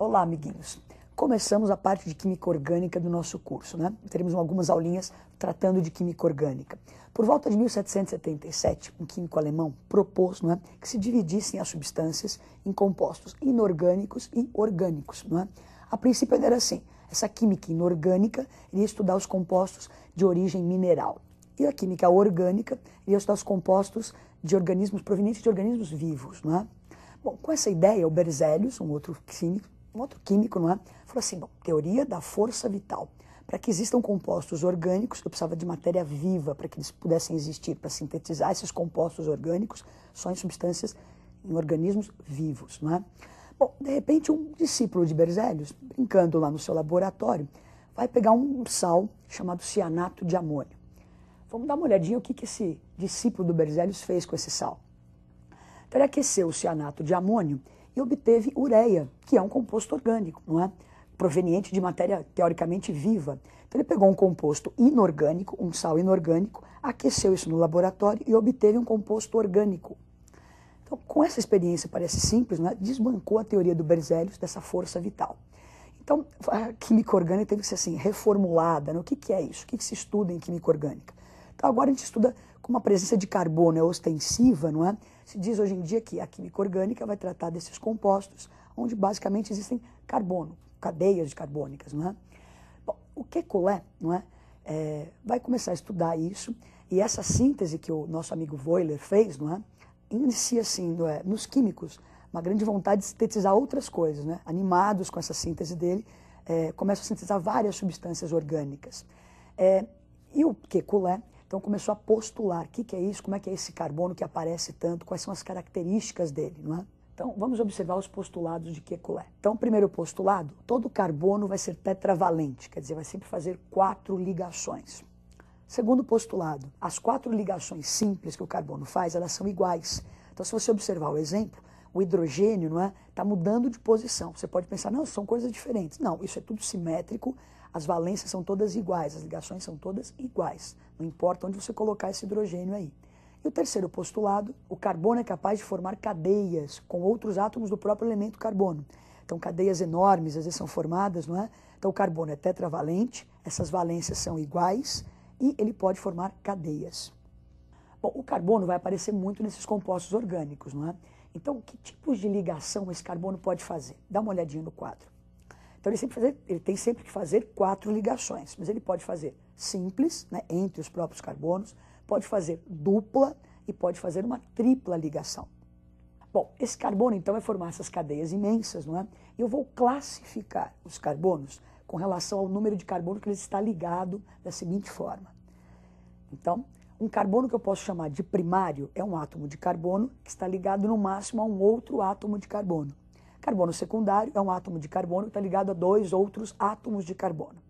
Olá, amiguinhos. Começamos a parte de química orgânica do nosso curso, né? Teremos algumas aulinhas tratando de química orgânica. Por volta de 1777, um químico alemão propôs, não é, que se dividissem as substâncias em compostos inorgânicos e orgânicos, não é? A princípio era assim, essa química inorgânica iria estudar os compostos de origem mineral. E a química orgânica iria estudar os compostos de organismos provenientes de organismos vivos, não é? Bom, com essa ideia, o Berzelius, um outro químico, não é? Falou assim, bom, teoria da força vital. Para que existam compostos orgânicos, eu precisava de matéria viva para que eles pudessem existir, para sintetizar esses compostos orgânicos só em substâncias, em organismos vivos, não é? Bom, de repente um discípulo de Berzelius, brincando lá no seu laboratório, vai pegar um sal chamado cianato de amônio. Vamos dar uma olhadinha o que esse discípulo do Berzelius fez com esse sal. Então ele aqueceu o cianato de amônio e obteve ureia, que é um composto orgânico, não é? Proveniente de matéria teoricamente viva. Então ele pegou um composto inorgânico, um sal inorgânico, aqueceu isso no laboratório e obteve um composto orgânico. Então, com essa experiência, parece simples, não é? Desbancou a teoria do Berzelius dessa força vital. Então, a química orgânica teve que ser assim, reformulada, né? O que é isso? O que se estuda em química orgânica? Então, agora a gente estuda como a presença de carbono é ostensiva, não é? Se diz hoje em dia que a química orgânica vai tratar desses compostos, onde basicamente existem carbono, cadeias carbônicas, não é? Bom, o Kekulé, não é? Vai começar a estudar isso, e essa síntese que o nosso amigo Wöhler fez, não é? Inicia assim, não é? Nos químicos, uma grande vontade de sintetizar outras coisas, né? Animados com essa síntese dele, começam a sintetizar várias substâncias orgânicas. E o Kekulé, então, começou a postular o que é isso, como é que é esse carbono que aparece tanto, quais são as características dele, não é? Então, vamos observar os postulados de Kekulé. Então, primeiro postulado, todo carbono vai ser tetravalente, quer dizer, vai sempre fazer 4 ligações. Segundo postulado, as 4 ligações simples que o carbono faz, elas são iguais. Então, se você observar o exemplo, o hidrogênio, não é, está mudando de posição. Você pode pensar, não, são coisas diferentes. Não, isso é tudo simétrico, as valências são todas iguais, as ligações são todas iguais. Não importa onde você colocar esse hidrogênio aí. E o terceiro postulado, o carbono é capaz de formar cadeias com outros átomos do próprio elemento carbono. Então, cadeias enormes, às vezes são formadas, não é? Então, o carbono é tetravalente, essas valências são iguais e ele pode formar cadeias. Bom, o carbono vai aparecer muito nesses compostos orgânicos, não é? Então, que tipos de ligação esse carbono pode fazer? Dá uma olhadinha no quadro. Então, ele tem sempre que fazer 4 ligações, mas ele pode fazer simples, né, entre os próprios carbonos, pode fazer dupla e pode fazer uma tripla ligação. Bom, esse carbono, então, vai formar essas cadeias imensas, não é? E eu vou classificar os carbonos com relação ao número de carbono que ele está ligado da seguinte forma. Então, um carbono que eu posso chamar de primário é um átomo de carbono que está ligado no máximo a um outro átomo de carbono. Carbono secundário é um átomo de carbono que está ligado a 2 outros átomos de carbono.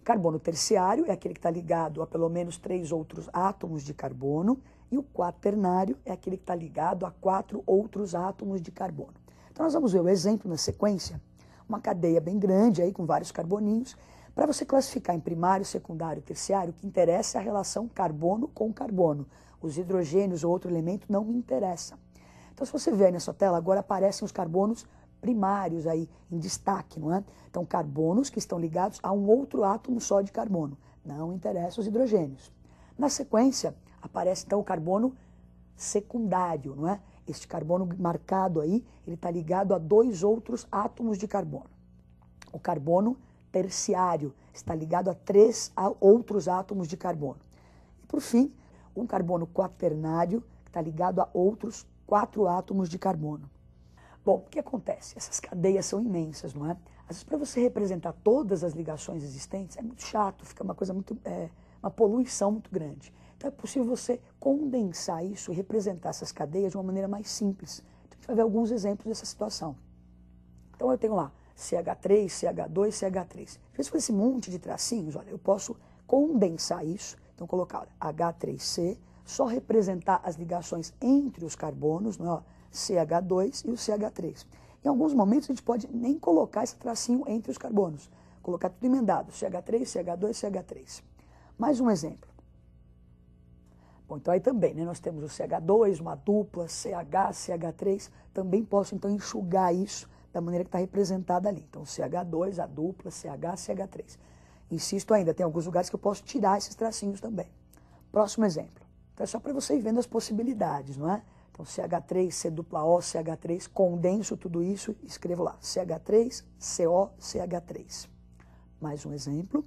Carbono terciário é aquele que está ligado a pelo menos 3 outros átomos de carbono. E o quaternário é aquele que está ligado a 4 outros átomos de carbono. Então nós vamos ver o exemplo na sequência, uma cadeia bem grande aí com vários carboninhos. Para você classificar em primário, secundário e terciário, o que interessa é a relação carbono com carbono. Os hidrogênios ou outro elemento não me interessam. Então se você ver aí na sua tela, agora aparecem os carbonos primários aí em destaque, não é? Então, carbonos que estão ligados a um outro átomo só de carbono. Não interessam os hidrogênios. Na sequência, aparece então o carbono secundário, não é? Este carbono marcado aí, ele está ligado a 2 outros átomos de carbono. O carbono terciário está ligado a 3 outros átomos de carbono. E, por fim, um carbono quaternário que está ligado a outros 4 átomos de carbono. Bom, o que acontece? Essas cadeias são imensas, não é? Às vezes, para você representar todas as ligações existentes, é muito chato, fica uma coisa muito, uma poluição muito grande. Então, é possível você condensar isso e representar essas cadeias de uma maneira mais simples. Então, a gente vai ver alguns exemplos dessa situação. Então, eu tenho lá CH3, CH2, CH3. Se for esse monte de tracinhos, olha, eu posso condensar isso. Então, colocar olha, H3C, só representar as ligações entre os carbonos, não é? CH2 e o CH3. Em alguns momentos a gente pode nem colocar esse tracinho entre os carbonos, colocar tudo emendado, CH3, CH2, CH3. Mais um exemplo. Bom, então aí também, né, nós temos o CH2, uma dupla, CH, CH3, também posso então enxugar isso da maneira que está representada ali. Então, CH2, a dupla, CH, CH3. Insisto ainda, tem alguns lugares que eu posso tirar esses tracinhos também. Próximo exemplo. Então, é só para você ir vendo as possibilidades, não é? Então, CH3, C dupla O, CH3, condenso tudo isso e escrevo lá, CH3, CO, CH3. Mais um exemplo.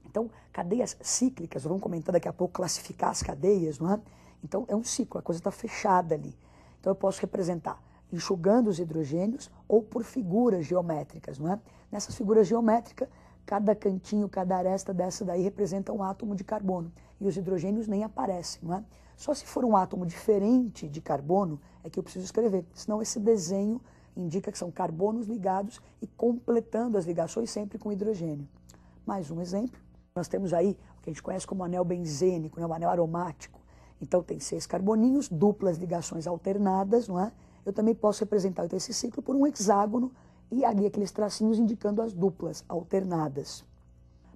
Então, cadeias cíclicas, vamos comentar daqui a pouco, classificar as cadeias, não é? Então, é um ciclo, a coisa está fechada ali. Então, eu posso representar enxugando os hidrogênios ou por figuras geométricas, não é? Nessas figuras geométricas, cada cantinho, cada aresta dessa daí representa um átomo de carbono. E os hidrogênios nem aparecem, não é? Só se for um átomo diferente de carbono é que eu preciso escrever. Senão esse desenho indica que são carbonos ligados e completando as ligações sempre com hidrogênio. Mais um exemplo. Nós temos aí o que a gente conhece como anel benzênico, né? O anel aromático. Então tem 6 carboninhos, duplas ligações alternadas, não é? Eu também posso representar então, esse ciclo por um hexágono e ali aqueles tracinhos indicando as duplas alternadas.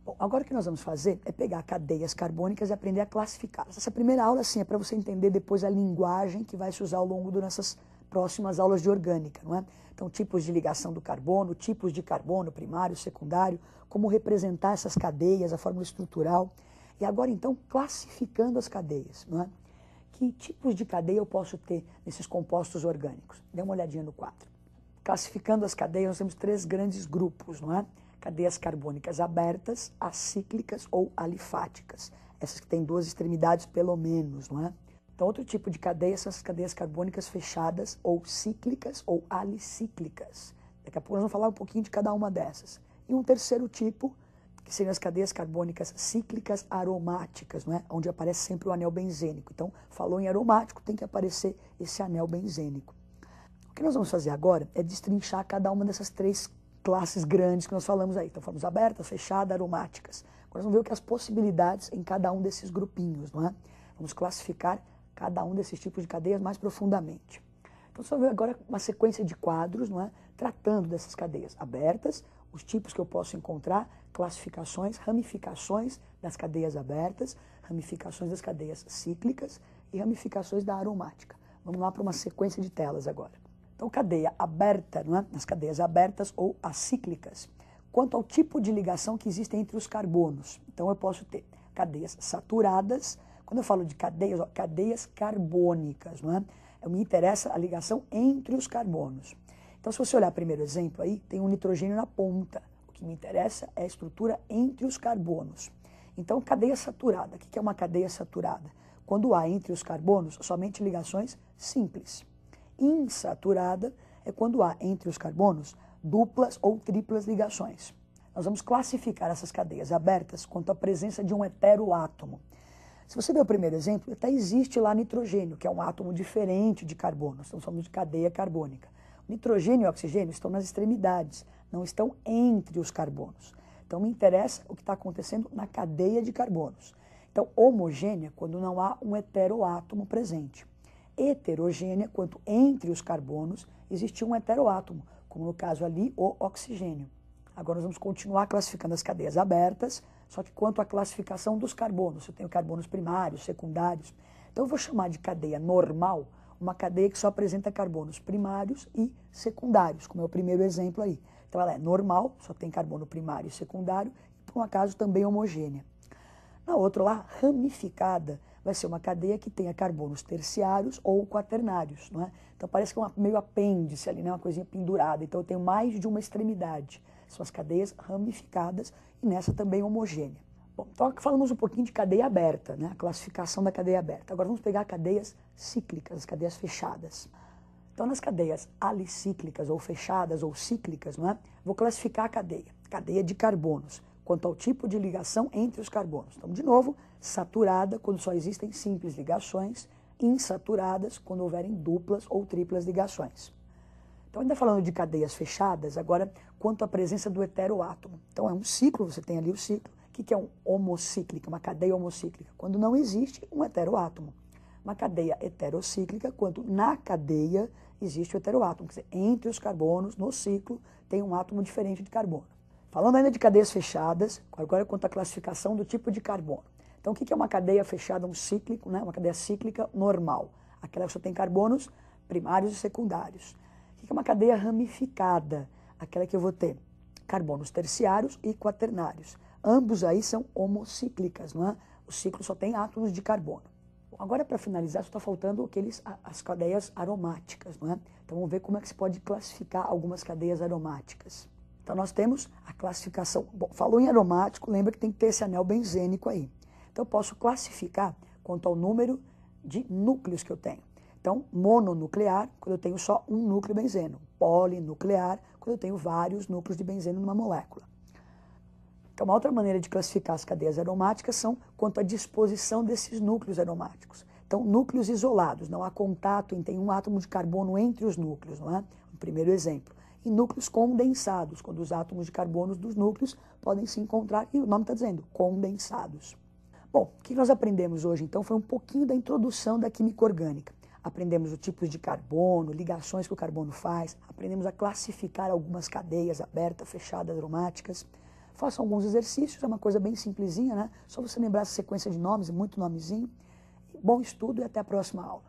Bom, agora o que nós vamos fazer é pegar cadeias carbônicas e aprender a classificá-las. Essa primeira aula, sim, é para você entender depois a linguagem que vai se usar ao longo dessas próximas aulas de orgânica, não é? Então, tipos de ligação do carbono, tipos de carbono primário, secundário, como representar essas cadeias, a fórmula estrutural. E agora, então, classificando as cadeias, não é? Que tipos de cadeia eu posso ter nesses compostos orgânicos? Dê uma olhadinha no quadro. Classificando as cadeias, nós temos 3 grandes grupos, não é? Cadeias carbônicas abertas, acíclicas ou alifáticas. Essas que têm 2 extremidades pelo menos, não é? Então, outro tipo de cadeia são as cadeias carbônicas fechadas ou cíclicas ou alicíclicas. Daqui a pouco nós vamos falar um pouquinho de cada uma dessas. E um terceiro tipo, que seriam as cadeias carbônicas cíclicas aromáticas, não é? Onde aparece sempre o anel benzênico. Então, falou em aromático, tem que aparecer esse anel benzênico. O que nós vamos fazer agora é destrinchar cada uma dessas 3 classes grandes que nós falamos aí. Então, falamos abertas, fechadas, aromáticas. Agora, vamos ver o que as possibilidades em cada um desses grupinhos, não é? Vamos classificar cada um desses tipos de cadeias mais profundamente. Então, você vai ver agora uma sequência de quadros, não é? Tratando dessas cadeias abertas, os tipos que eu posso encontrar, classificações, ramificações das cadeias abertas, ramificações das cadeias cíclicas e ramificações da aromática. Vamos lá para uma sequência de telas agora. Então, cadeia aberta, não é? Nas cadeias abertas ou acíclicas. Quanto ao tipo de ligação que existe entre os carbonos. Então, eu posso ter cadeias saturadas. Quando eu falo de cadeias, ó, cadeias carbônicas, não é? Me interessa a ligação entre os carbonos. Então, se você olhar o primeiro exemplo aí, tem um nitrogênio na ponta. O que me interessa é a estrutura entre os carbonos. Então, cadeia saturada. O que é uma cadeia saturada? Quando há entre os carbonos somente ligações simples. Insaturada é quando há entre os carbonos duplas ou triplas ligações. Nós vamos classificar essas cadeias abertas quanto à presença de um heteroátomo. Se você ver o primeiro exemplo, até existe lá nitrogênio, que é um átomo diferente de carbono. Estamos falando de cadeia carbônica. O nitrogênio e o oxigênio estão nas extremidades, não estão entre os carbonos. Então, me interessa o que está acontecendo na cadeia de carbonos. Então, homogênea, quando não há um heteroátomo presente. Heterogênea, quando entre os carbonos existe um heteroátomo, como no caso ali, o oxigênio. Agora nós vamos continuar classificando as cadeias abertas, só que quanto à classificação dos carbonos, eu tenho carbonos primários, secundários. Então eu vou chamar de cadeia normal uma cadeia que só apresenta carbonos primários e secundários, como é o primeiro exemplo aí. Então ela é normal, só tem carbono primário e secundário, e por um acaso também homogênea. Na outra lá, ramificada, vai ser uma cadeia que tenha carbonos terciários ou quaternários, não é? Então parece que é meio apêndice ali, né? Uma coisinha pendurada. Então eu tenho mais de uma extremidade. São as cadeias ramificadas e nessa também homogênea. Bom, então falamos um pouquinho de cadeia aberta, né? A classificação da cadeia aberta. Agora vamos pegar cadeias cíclicas, as cadeias fechadas. Então nas cadeias alicíclicas ou fechadas ou cíclicas, não é? Vou classificar a cadeia de carbonos, quanto ao tipo de ligação entre os carbonos. Então, de novo, saturada, quando só existem simples ligações, insaturadas, quando houverem duplas ou triplas ligações. Então, ainda falando de cadeias fechadas, agora, quanto à presença do heteroátomo. Então, é um ciclo, você tem ali o ciclo. O que é um homocíclica, uma cadeia homocíclica? Quando não existe um heteroátomo. Uma cadeia heterocíclica, quando na cadeia existe o heteroátomo. Quer dizer, entre os carbonos, no ciclo, tem um átomo diferente de carbono. Falando ainda de cadeias fechadas, agora quanto à classificação do tipo de carbono. Então, o que é uma cadeia fechada, um cíclico, né? Uma cadeia cíclica normal? Aquela que só tem carbonos primários e secundários. O que que é uma cadeia ramificada? Aquela que eu vou ter carbonos terciários e quaternários. Ambos aí são homocíclicas, não é? O ciclo só tem átomos de carbono. Bom, agora, para finalizar, só está faltando as cadeias aromáticas, não é? Então, vamos ver como é que se pode classificar algumas cadeias aromáticas. Então, nós temos a classificação. Bom, falou em aromático, lembra que tem que ter esse anel benzênico aí. Então, eu posso classificar quanto ao número de núcleos que eu tenho. Então, mononuclear, quando eu tenho só um núcleo benzeno. Polinuclear, quando eu tenho vários núcleos de benzeno numa molécula. Então, uma outra maneira de classificar as cadeias aromáticas são quanto à disposição desses núcleos aromáticos. Então, núcleos isolados, não há contato, tem um átomo de carbono entre os núcleos, não é? O primeiro exemplo. E núcleos condensados, quando os átomos de carbono dos núcleos podem se encontrar, e o nome está dizendo, condensados. Bom, o que nós aprendemos hoje, então, foi um pouquinho da introdução da química orgânica. Aprendemos os tipos de carbono, ligações que o carbono faz, aprendemos a classificar algumas cadeias abertas, fechadas, aromáticas. Façam alguns exercícios, é uma coisa bem simplesinha, né? Só você lembrar essa sequência de nomes, muito nomezinho. Bom estudo e até a próxima aula.